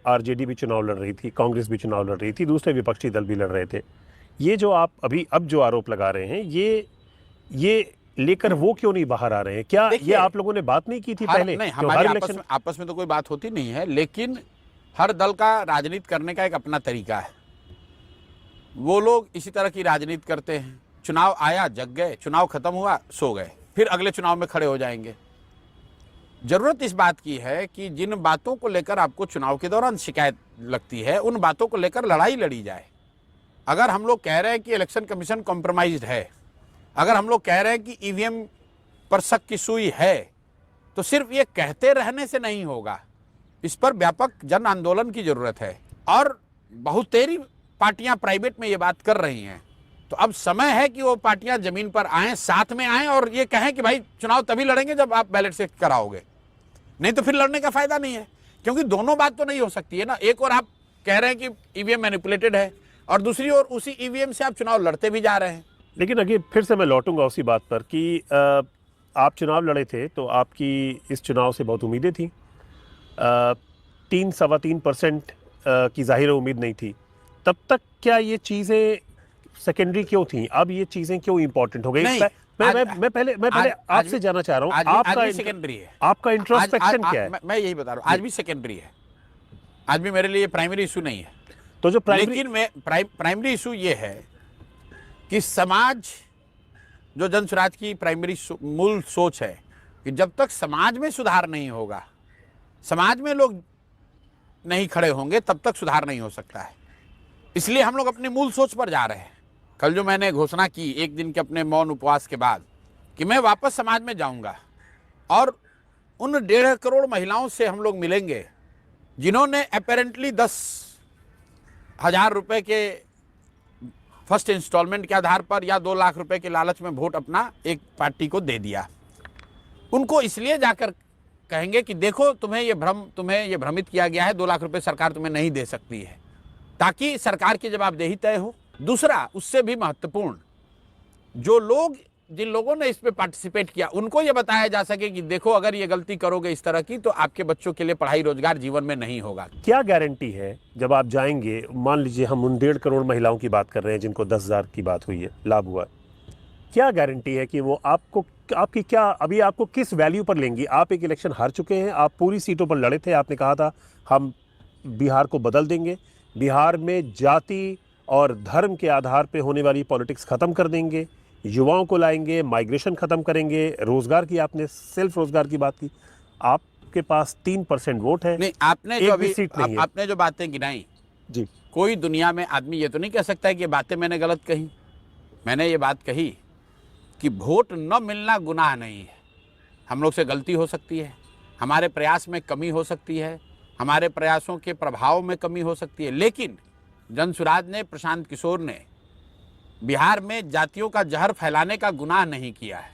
RJD भी चुनाव लड़ रही थी, कांग्रेस भी चुनाव लड़ रही थी, दूसरे विपक्षी दल भी लड़ रहे थे। ये जो आप अब जो आरोप लगा रहे हैं, ये लेकर वो क्यों नहीं बाहर आ रहे हैं? क्या ये आप लोगों ने बात नहीं की थी पहले? नहीं, हमारी आपस में तो कोई बात होती नहीं है, लेकिन हर दल का राजनीति करने का एक अपना तरीका है। वो लोग इसी तरह की राजनीति करते हैं। चुनाव आया, जग गए, चुनाव खत्म हुआ, सो गए, फिर अगले चुनाव में खड़े हो जाएंगे। जरूरत इस बात की है कि जिन बातों को लेकर आपको चुनाव के दौरान शिकायत लगती है, उन बातों को लेकर लड़ाई लड़ी जाए। अगर हम लोग कह रहे हैं कि इलेक्शन कमीशन कॉम्प्रोमाइज्ड है, अगर हम लोग कह रहे हैं कि ईवीएम पर शक की सुई है, तो सिर्फ ये कहते रहने से नहीं होगा। इस पर व्यापक जन आंदोलन की जरूरत है और बहुतेरी पार्टियां प्राइवेट में ये बात कर रही हैं। तो अब समय है कि वो पार्टियां जमीन पर आएं, साथ में आएं और ये कहें कि भाई चुनाव तभी लड़ेंगे जब आप बैलेट से कराओगे, नहीं तो फिर लड़ने का फायदा नहीं है। क्योंकि दोनों बात तो नहीं हो सकती है ना। एक और आप कह रहे हैं कि ईवीएम मैनिपुलेटेड है और दूसरी ओर उसी ईवीएम से आप चुनाव लड़ते भी जा रहे हैं। लेकिन अगे फिर से मैं लौटूंगा उसी बात पर कि आप चुनाव लड़े थे तो आपकी इस चुनाव से बहुत उम्मीदें थी। 3-3.25% की जाहिर उम्मीद नहीं थी। तब तक क्या ये चीज़ें सेकेंडरी क्यों थी? अब ये चीज़ें क्यों इंपॉर्टेंट हो गई? मैं पहले आपसे जानना चाह रहा हूँ, आपका सेकेंडरी है, आपका इंट्रोस्पेक्शन क्या है? मैं यही बता रहा हूँ, आज भी सेकेंडरी है, आज भी मेरे लिए प्राइमरी इशू नहीं है। तो जो प्राइमरी इशू ये है कि समाज, जो जन स्वराज की प्राइमरी मूल सोच है कि जब तक समाज में सुधार नहीं होगा, समाज में लोग नहीं खड़े होंगे, तब तक सुधार नहीं हो सकता है। इसलिए हम लोग अपनी मूल सोच पर जा रहे हैं। कल जो मैंने घोषणा की एक दिन के अपने मौन उपवास के बाद कि मैं वापस समाज में जाऊंगा और उन 1.5 करोड़ महिलाओं से हम लोग मिलेंगे जिन्होंने अपेरेंटली 10,000 रुपए के फर्स्ट इंस्टॉलमेंट के आधार पर या 2 लाख रुपए के लालच में वोट अपना एक पार्टी को दे दिया। उनको इसलिए जाकर कहेंगे कि देखो तुम्हें ये भ्रमित किया गया है, 2 लाख रुपए सरकार तुम्हें नहीं दे सकती है, ताकि सरकार की जवाबदेही तय हो। दूसरा, उससे भी महत्वपूर्ण, जिन लोगों ने इस पे पार्टिसिपेट किया, उनको ये बताया जा सके कि देखो अगर ये गलती करोगे इस तरह की तो आपके बच्चों के लिए पढ़ाई रोजगार जीवन में नहीं होगा। क्या गारंटी है जब आप जाएंगे, मान लीजिए हम उन 1.5 करोड़ महिलाओं की बात कर रहे हैं जिनको 10,000 की बात हुई है, लाभ हुआ, क्या गारंटी है कि वो अभी आपको किस वैल्यू पर लेंगी? आप एक इलेक्शन हार चुके हैं, आप पूरी सीटों पर लड़े थे, आपने कहा था हम बिहार को बदल देंगे, बिहार में जाति और धर्म के आधार पे होने वाली पॉलिटिक्स खत्म कर देंगे, युवाओं को लाएंगे, माइग्रेशन खत्म करेंगे, रोजगार की आपने सेल्फ रोजगार की बात की। आपके पास 3% वोट है, नहीं, आपने जो बातें गिनाई जी, कोई दुनिया में आदमी ये तो नहीं कह सकता है कि ये बातें मैंने गलत कही। मैंने ये बात कही कि वोट न मिलना गुनाह नहीं है। हम लोग से गलती हो सकती है, हमारे प्रयास में कमी हो सकती है, हमारे प्रयासों के प्रभाव में कमी हो सकती है, लेकिन जन स्वराज ने, प्रशांत किशोर ने बिहार में जातियों का जहर फैलाने का गुनाह नहीं किया है।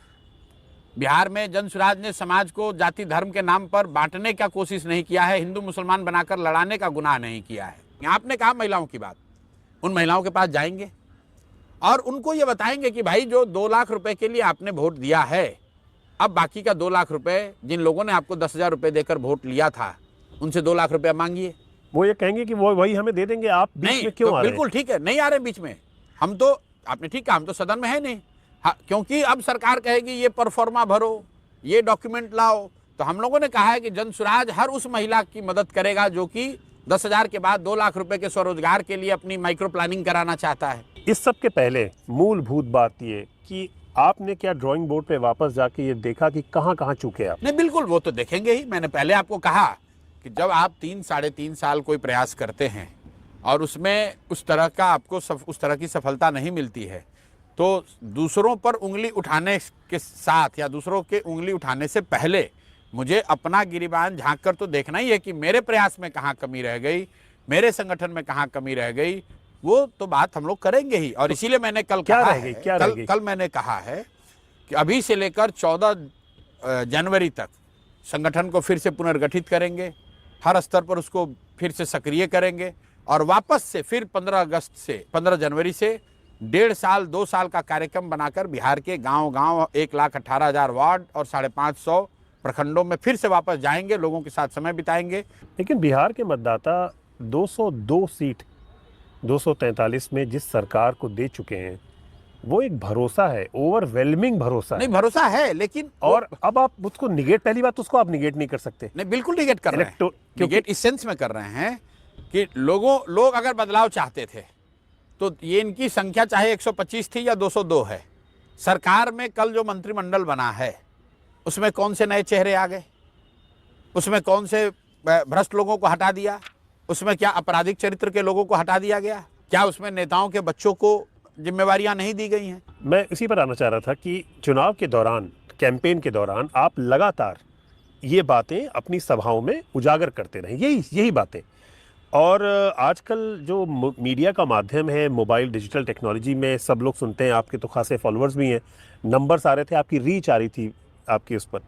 बिहार में जन स्वराज ने समाज को जाति धर्म के नाम पर बांटने का कोशिश नहीं किया है, हिंदू मुसलमान बनाकर लड़ाने का गुनाह नहीं किया है। आपने कहा महिलाओं की बात, उन महिलाओं के पास जाएंगे और उनको ये बताएंगे कि भाई जो 2 लाख रुपए के लिए आपने वोट दिया है, अब बाकी का 2 लाख रुपए जिन लोगों ने आपको 10,000 रुपए देकर वोट लिया था, उनसे 2 लाख रुपया मांगिए। वो ये कहेंगे कि वो वही हमें दे देंगे, आप बीच में क्यों आ रहे हैं? बिल्कुल ठीक है, नहीं आ रहे बीच में। हम तो, आपने ठीक कहा, हम तो सदन में है नहीं। हाँ, क्योंकि अब सरकार कहेगी ये परफॉर्मा भरो, ये डॉक्यूमेंट लाओ, तो हम लोगों ने कहा है कि जन स्वराज हर उस महिला की मदद करेगा जो कि 10,000 के बाद 2 लाख रुपए के स्वरोजगार के लिए अपनी माइक्रो प्लानिंग कराना चाहता है। इस सब के पहले मूलभूत बात ये कि आपने क्या ड्राइंग बोर्ड पे वापस जाके ये देखा कि कहाँ चूके आप? नहीं, बिल्कुल वो तो देखेंगे ही। मैंने पहले आपको कहा कि जब आप 3-3.5 साल कोई प्रयास करते हैं और उसमें उस तरह का आपको उस तरह की सफलता नहीं मिलती है, तो दूसरों पर उंगली उठाने के साथ या दूसरों के उंगली उठाने से पहले मुझे अपना गिरिबान झांक कर तो देखना ही है कि मेरे प्रयास में कहाँ कमी रह गई, मेरे संगठन में कहाँ कमी रह गई। वो तो बात हम लोग करेंगे ही। और इसीलिए मैंने कल मैंने कहा है कि अभी से लेकर 14 जनवरी तक संगठन को फिर से पुनर्गठित करेंगे, हर स्तर पर उसको फिर से सक्रिय करेंगे और वापस से फिर 15 जनवरी से 1.5 साल 2 साल का कार्यक्रम बनाकर बिहार के गांव-गांव 1,18,000 वार्ड और 550 प्रखंडों में फिर से वापस जाएंगे, लोगों के साथ समय बिताएंगे। लेकिन बिहार के मतदाता 202 सीट 243 में जिस सरकार को दे चुके हैं, वो एक भरोसा है, ओवरवेलमिंग भरोसा नहीं है। भरोसा है, लेकिन और अब आप उसको निगेट, पहली बात उसको आप निगेट नहीं कर सकते। नहीं बिल्कुल निगेट कर रहे हैं, क्योंकि निगेट इस सेंस में कर रहे हैं कि लोग अगर बदलाव चाहते थे तो ये इनकी संख्या चाहे 125 थी या 202 है, सरकार में कल जो मंत्रिमंडल बना है उसमें कौन से नए चेहरे आ गए, उसमें कौन से भ्रष्ट लोगों को हटा दिया, उसमें क्या आपराधिक चरित्र के लोगों को हटा दिया गया, क्या उसमें नेताओं के बच्चों को जिम्मेवारियां नहीं दी गई हैं? मैं इसी पर आना चाह रहा था कि चुनाव के दौरान, कैंपेन के दौरान आप लगातार ये बातें अपनी सभाओं में उजागर करते रहे, यही बातें। और आजकल जो मीडिया का माध्यम है, मोबाइल डिजिटल टेक्नोलॉजी में सब लोग सुनते हैं, आपके तो खासे फॉलोअर्स भी हैं, नंबर्स आ रहे थे, आपकी रीच आ रही थी आपकी उस पर,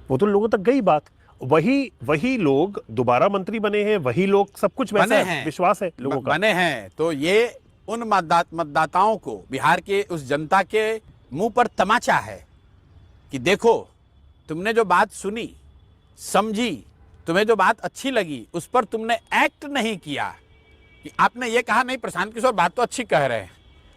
वो तो लोगों तक गई बात। वही लोग दोबारा मंत्री बने हैं, वही लोग, सब कुछ वैसा है, विश्वास है लोगों का बने हैं। तो ये उन मतदाताओं को, बिहार के उस जनता के मुंह पर तमाचा है कि देखो, तुमने जो बात सुनी, समझी, तुम्हें जो बात अच्छी लगी, उस पर तुमने एक्ट नहीं किया। कि आपने ये कहा नहीं प्रशांत किशोर बात तो अच्छी कह रहे हैं,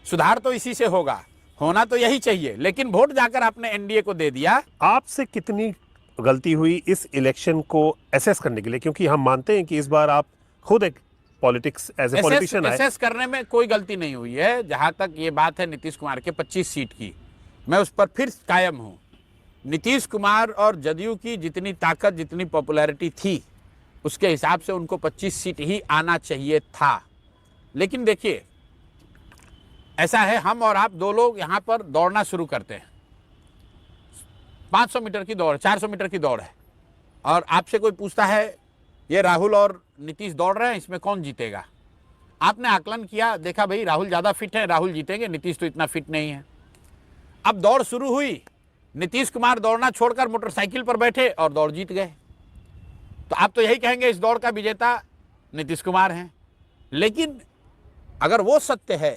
सुधार तो इसी से होगा, होना तो यही चाहिए, लेकिन वोट जाकर आपने एनडीए को दे दिया। आपसे कितनी गलती हुई इस इलेक्शन को एसेस करने के लिए, क्योंकि हम मानते हैं कि इस बार आप खुद एक पॉलिटिक्स एज ए पॉलिटिशियन आए। एसेस करने में कोई गलती नहीं हुई है। जहां तक ये बात है नीतीश कुमार के 25 सीट की, मैं उस पर फिर कायम हूं। नीतीश कुमार और जदयू की जितनी ताकत, जितनी पॉपुलैरिटी थी, उसके हिसाब से उनको 25 सीट ही आना चाहिए था। लेकिन देखिए, ऐसा है, हम और आप दो लोग यहां पर दौड़ना शुरू करते हैं, 500 मीटर की दौड़, 400 मीटर की दौड़ है, और आपसे कोई पूछता है ये राहुल और नीतीश दौड़ रहे हैं, इसमें कौन जीतेगा? आपने आकलन किया, देखा भाई राहुल ज़्यादा फिट है, राहुल जीतेंगे, नीतीश तो इतना फिट नहीं है। अब दौड़ शुरू हुई, नीतीश कुमार दौड़ना छोड़कर मोटरसाइकिल पर बैठे और दौड़ जीत गए। तो आप तो यही कहेंगे इस दौड़ का विजेता नीतीश कुमार हैं। लेकिन अगर वो सत्य है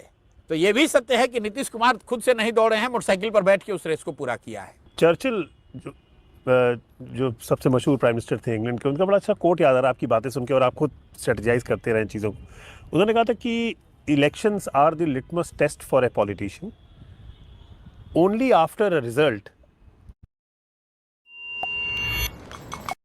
तो ये भी सत्य है कि नीतीश कुमार खुद से नहीं दौड़े हैं, मोटरसाइकिल पर बैठ के उस रेस को पूरा किया है। चर्चिल जो सबसे मशहूर प्राइम मिनिस्टर थे इंग्लैंड के, उनका बड़ा अच्छा कोट याद आ रहा है आपकी बातें सुन के, और आप खुद स्ट्रेटजाइज करते रहे चीज़ों को। उन्होंने कहा था कि elections are the litmus test for a politician, only after a result